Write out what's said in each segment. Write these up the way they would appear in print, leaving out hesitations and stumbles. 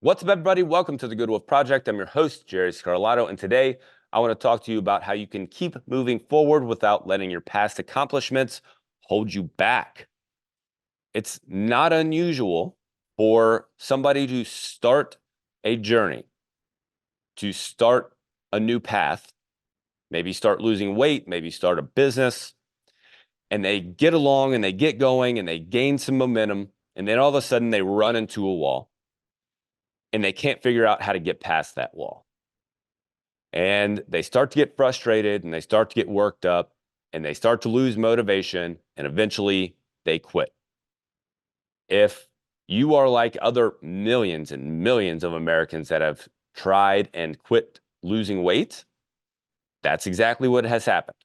What's up, everybody? Welcome to the Good Wolf Project. I'm your host, Jerry Scarlato, and today I want to talk to you about how you can keep moving forward without letting your past accomplishments hold you back. It's not unusual for somebody to start a journey, to start a new path, maybe start losing weight, maybe start a business, and they get along and they get going and they gain some momentum, and then all of a sudden they run into a wall and they can't figure out how to get past that wall. And they start to get frustrated and they start to get worked up and they start to lose motivation and eventually they quit. If you are like other millions and millions of Americans that have tried and quit losing weight, that's exactly what has happened.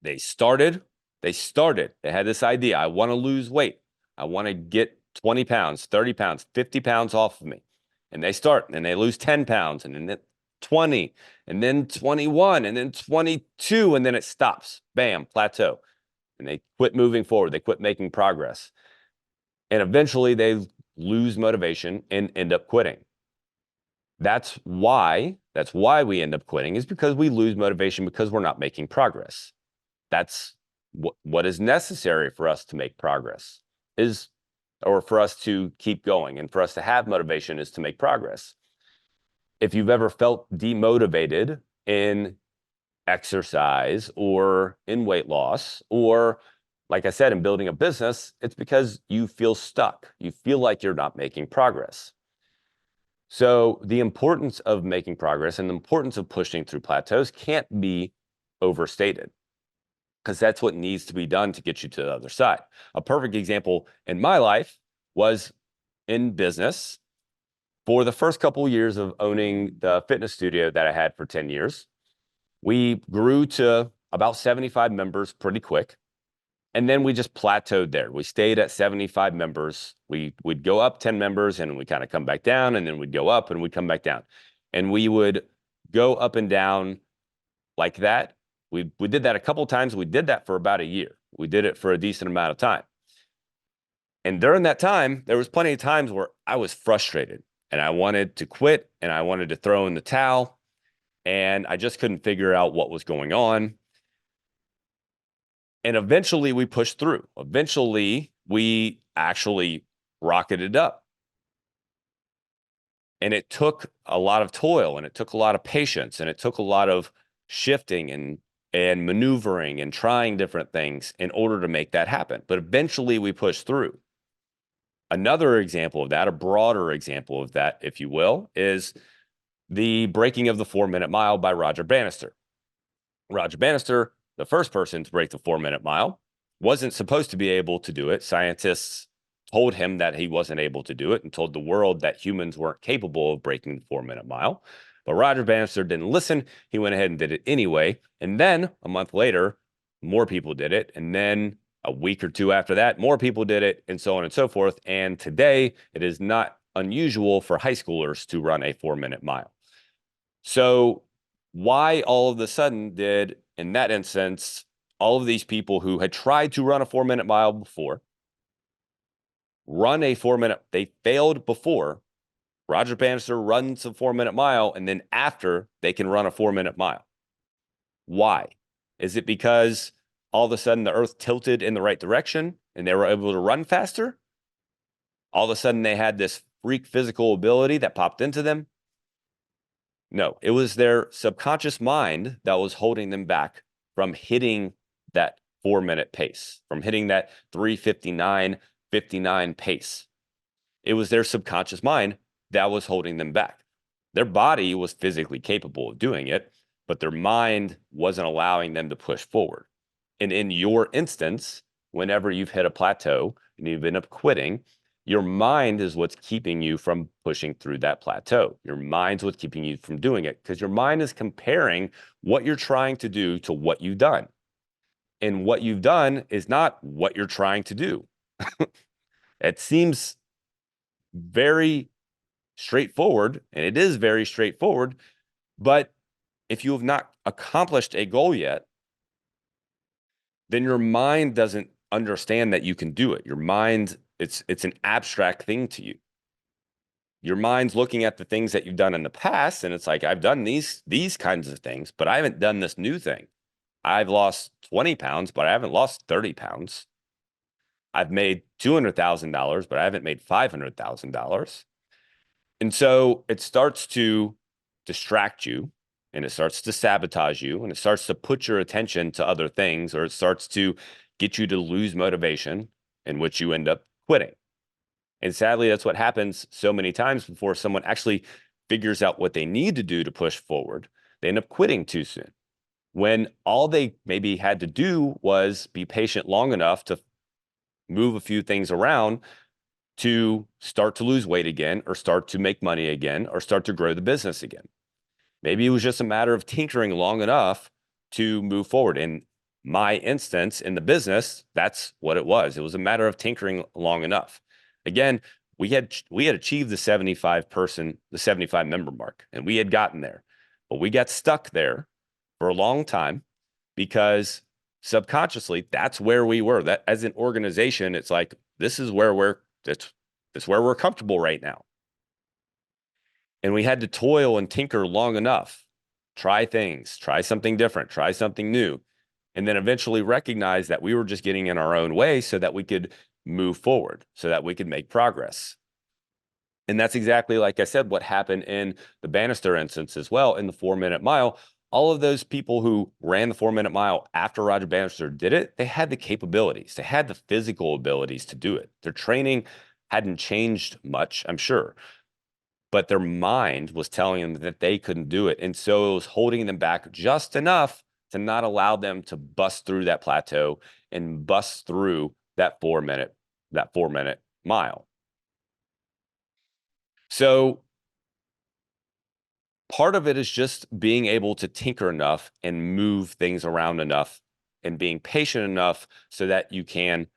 They had this idea. I want to lose weight. I want to get 20 pounds, 30 pounds, 50 pounds off of me. And they start and they lose 10 pounds and then 20 and then 21 and then 22 and then it stops. Bam, plateau. And they quit moving forward. They quit making progress. And eventually they lose motivation and end up quitting. That's why we end up quitting, is because we lose motivation because we're not making progress. That's what is necessary for us to make progress, or for us to keep going and for us to have motivation, is to make progress. If you've ever felt demotivated in exercise or in weight loss, or like I said, in building a business, it's because you feel stuck. You feel like you're not making progress. So the importance of making progress and the importance of pushing through plateaus can't be overstated, because that's what needs to be done to get you to the other side. A perfect example in my life was in business. For the first couple of years of owning the fitness studio that I had for 10 years, we grew to about 75 members pretty quick. And then we just plateaued there. We stayed at 75 members. We'd go up 10 members and we kind of come back down, and then we'd go up and we'd come back down. And we would go up and down like that. We did that a couple of times. We did that for about a year. We did it for a decent amount of time. And during that time, there was plenty of times where I was frustrated and I wanted to quit and I wanted to throw in the towel, and I just couldn't figure out what was going on. And eventually we pushed through. Eventually we actually rocketed up. And it took a lot of toil and it took a lot of patience and it took a lot of shifting and maneuvering and trying different things in order to make that happen. But eventually we pushed through. Another example of that, a broader example of that, if you will, is the breaking of the 4-minute mile by Roger Bannister. Roger Bannister, the first person to break the 4-minute mile, wasn't supposed to be able to do it. Scientists told him that he wasn't able to do it and told the world that humans weren't capable of breaking the 4-minute mile. But Roger Bannister didn't listen. He went ahead and did it anyway. And then a month later, more people did it. And then a week or two after that, more people did it, and so on and so forth. And today, it is not unusual for high schoolers to run a 4-minute mile. So why all of a sudden did, in that instance, all of these people who had tried to run a 4-minute mile before run a 4-minute, they failed before. Roger Bannister runs a 4-minute mile, and then after they can run a 4-minute mile. Why? Is it because all of a sudden the earth tilted in the right direction and they were able to run faster? All of a sudden they had this freak physical ability that popped into them? No, it was their subconscious mind that was holding them back from hitting that 4-minute pace, from hitting that 3:59:59 pace. It was their subconscious mind that was holding them back. Their body was physically capable of doing it, but their mind wasn't allowing them to push forward. And in your instance, whenever you've hit a plateau and you've ended up quitting, your mind is what's keeping you from pushing through that plateau. Your mind's what's keeping you from doing it, because your mind is comparing what you're trying to do to what you've done. And what you've done is not what you're trying to do. It seems very straightforward, and it is very straightforward, but if you have not accomplished a goal yet, then your mind doesn't understand that you can do it. Your mind, it's an abstract thing to you. your mind's looking at the things that you've done in the past, and it's like, I've done these kinds of things, but I haven't done this new thing. I've lost 20 pounds, but I haven't lost 30 pounds. I've made $200,000, but I haven't made $500,000. And so it starts to distract you, and it starts to sabotage you, and it starts to put your attention to other things, or it starts to get you to lose motivation, in which you end up quitting. And sadly, that's what happens so many times before someone actually figures out what they need to do to push forward. They end up quitting too soon, when all they maybe had to do was be patient long enough to move a few things around to start to lose weight again, or start to make money again, or start to grow the business again. Maybe it was just a matter of tinkering long enough to move forward. In my instance, in the business, that's what it was. It was a matter of tinkering long enough. Again, we had achieved the 75 member mark, and we had gotten there, but we got stuck there for a long time because subconsciously that's where we were. That, as an organization, it's like, this is where that's where we're comfortable right now. And we had to toil and tinker long enough, try things, try something different, try something new, and then eventually recognize that we were just getting in our own way so that we could move forward, so that we could make progress. And that's exactly, like I said, what happened in the Bannister instance as well, in the 4-minute mile. All of those people who ran the 4-minute mile after Roger Bannister did it, they had the capabilities, they had the physical abilities to do it. Their training hadn't changed much, I'm sure, but their mind was telling them that they couldn't do it. And so it was holding them back just enough to not allow them to bust through that plateau and bust through that 4-minute mile. So part of it is just being able to tinker enough and move things around enough and being patient enough so that you can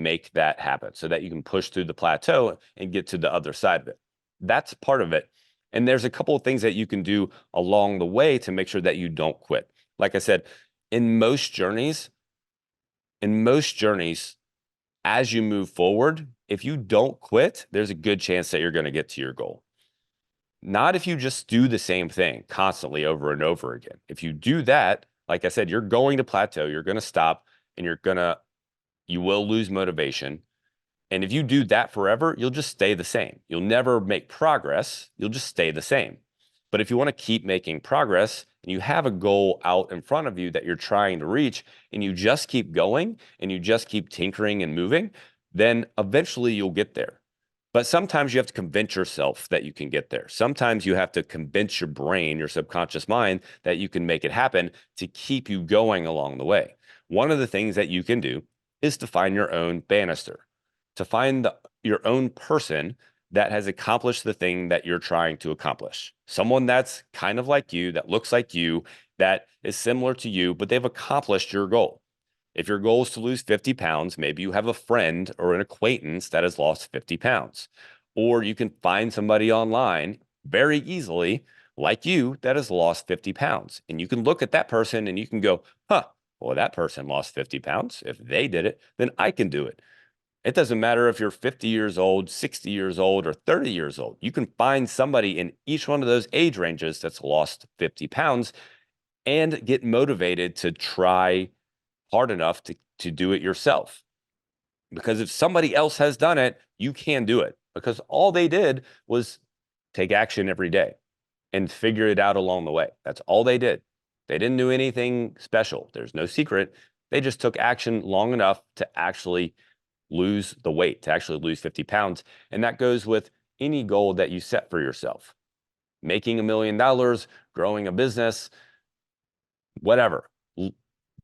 make that happen, so that you can push through the plateau and get to the other side of it. That's part of it. And there's a couple of things that you can do along the way to make sure that you don't quit. Like I said, in most journeys, as you move forward, if you don't quit, there's a good chance that you're going to get to your goal. Not if you just do the same thing constantly over and over again. If you do that, like I said, you're going to plateau, you're going to stop, and you will lose motivation. And if you do that forever, you'll just stay the same. You'll never make progress. You'll just stay the same. But if you want to keep making progress and you have a goal out in front of you that you're trying to reach, and you just keep going and you just keep tinkering and moving, then eventually you'll get there. But sometimes you have to convince yourself that you can get there. Sometimes you have to convince your brain, your subconscious mind, that you can make it happen to keep you going along the way. One of the things that you can do is to find your own Bannister, to find your own person that has accomplished the thing that you're trying to accomplish. Someone that's kind of like you, that looks like you, that is similar to you, but they've accomplished your goal. If your goal is to lose 50 pounds, maybe you have a friend or an acquaintance that has lost 50 pounds. Or you can find somebody online very easily, like you, that has lost 50 pounds. And you can look at that person and you can go, well, that person lost 50 pounds. If they did it, then I can do it. It doesn't matter if you're 50 years old, 60 years old, or 30 years old. You can find somebody in each one of those age ranges that's lost 50 pounds and get motivated to try hard enough to do it yourself. Because if somebody else has done it, you can do it, because all they did was take action every day and figure it out along the way. That's all they did. They didn't do anything special. There's no secret. They just took action long enough to actually lose the weight, to actually lose 50 pounds. And that goes with any goal that you set for yourself. Making $1 million, growing a business, whatever,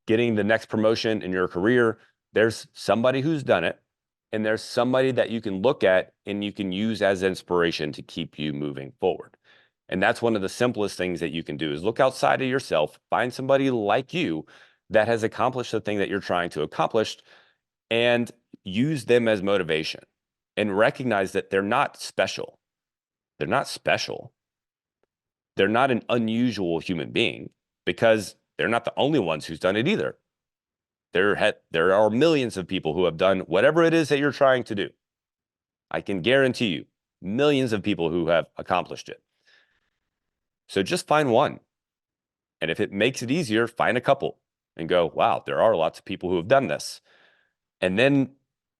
getting the next promotion in your career. There's somebody who's done it, and there's somebody that you can look at and you can use as inspiration to keep you moving forward. And that's one of the simplest things that you can do, is look outside of yourself, find somebody like you that has accomplished the thing that you're trying to accomplish, and use them as motivation, and recognize that they're not special. They're not special. They're not an unusual human being, because they're not the only ones who's done it either. There are millions of people who have done whatever it is that you're trying to do. I can guarantee you millions of people who have accomplished it. So just find one. And if it makes it easier, find a couple and go, wow, there are lots of people who have done this. And then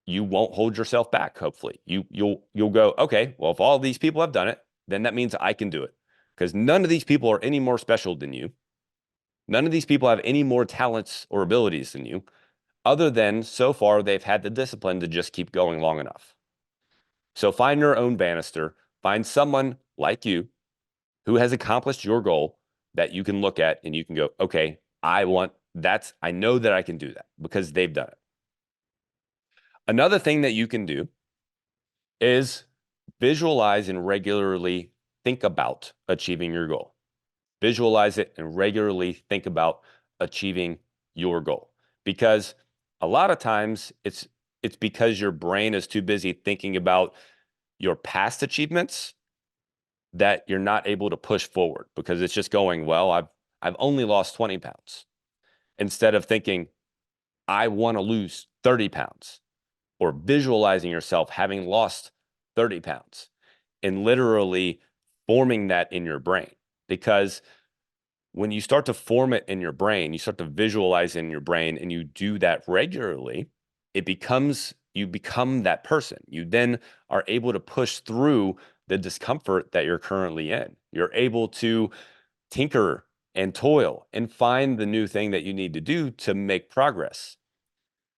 you won't hold yourself back, hopefully. You'll go, okay, well, if all these people have done it, then that means I can do it. Because none of these people are any more special than you. None of these people have any more talents or abilities than you, other than so far they've had the discipline to just keep going long enough. So find your own banister, find someone like you who has accomplished your goal that you can look at and you can go, okay, I know that I can do that because they've done it. Another thing that you can do is visualize and regularly think about achieving your goal. Visualize it and regularly think about achieving your goal. Because a lot of times it's because your brain is too busy thinking about your past achievements that you're not able to push forward because it's just going, well, I've only lost 20 pounds. Instead of thinking, I want to lose 30 pounds, or visualizing yourself having lost 30 pounds and literally forming that in your brain. Because when you start to form it in your brain, you start to visualize in your brain and you do that regularly, you become that person. You then are able to push through the discomfort that you're currently in. You're able to tinker and toil and find the new thing that you need to do to make progress.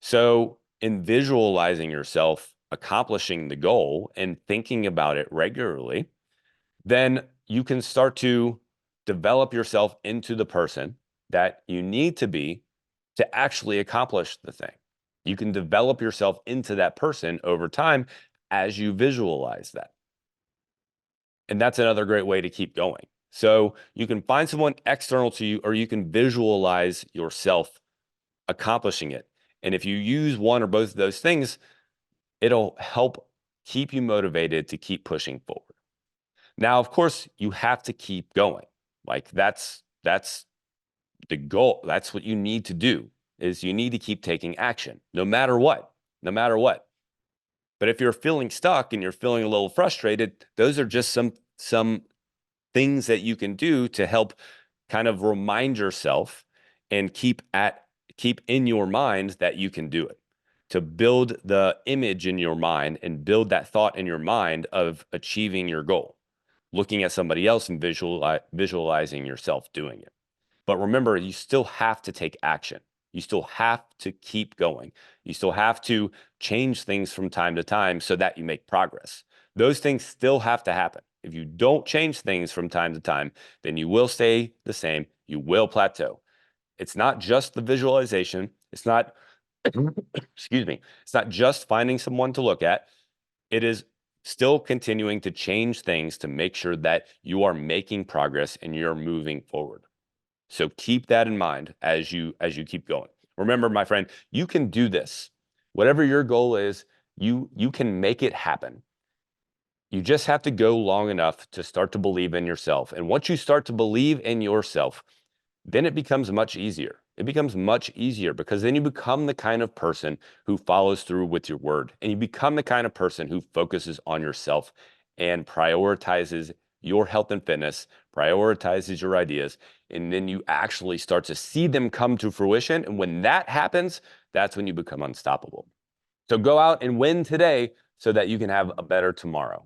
So in visualizing yourself accomplishing the goal and thinking about it regularly, then you can start to develop yourself into the person that you need to be to actually accomplish the thing. You can develop yourself into that person over time as you visualize that. And that's another great way to keep going. So you can find someone external to you, or you can visualize yourself accomplishing it. And if you use one or both of those things, it'll help keep you motivated to keep pushing forward. Now, of course, you have to keep going. Like that's the goal. That's what you need to do, is you need to keep taking action no matter what, no matter what. But if you're feeling stuck and you're feeling a little frustrated, those are just some things that you can do to help kind of remind yourself and keep in your mind that you can do it, to build the image in your mind and build that thought in your mind of achieving your goal, looking at somebody else and visualizing yourself doing it. But remember, you still have to take action. You still have to keep going. You still have to change things from time to time so that you make progress. Those things still have to happen. If you don't change things from time to time, then you will stay the same. You will plateau. It's not just the visualization. It's not, excuse me, it's not just finding someone to look at. It is still continuing to change things to make sure that you are making progress and you're moving forward. So keep that in mind as you keep going. Remember, my friend, you can do this. Whatever your goal is, you can make it happen. You just have to go long enough to start to believe in yourself. And once you start to believe in yourself, then it becomes much easier. It becomes much easier because then you become the kind of person who follows through with your word, and you become the kind of person who focuses on yourself and prioritizes your health and fitness, prioritizes your ideas, and then you actually start to see them come to fruition. And when that happens, that's when you become unstoppable. So go out and win today so that you can have a better tomorrow.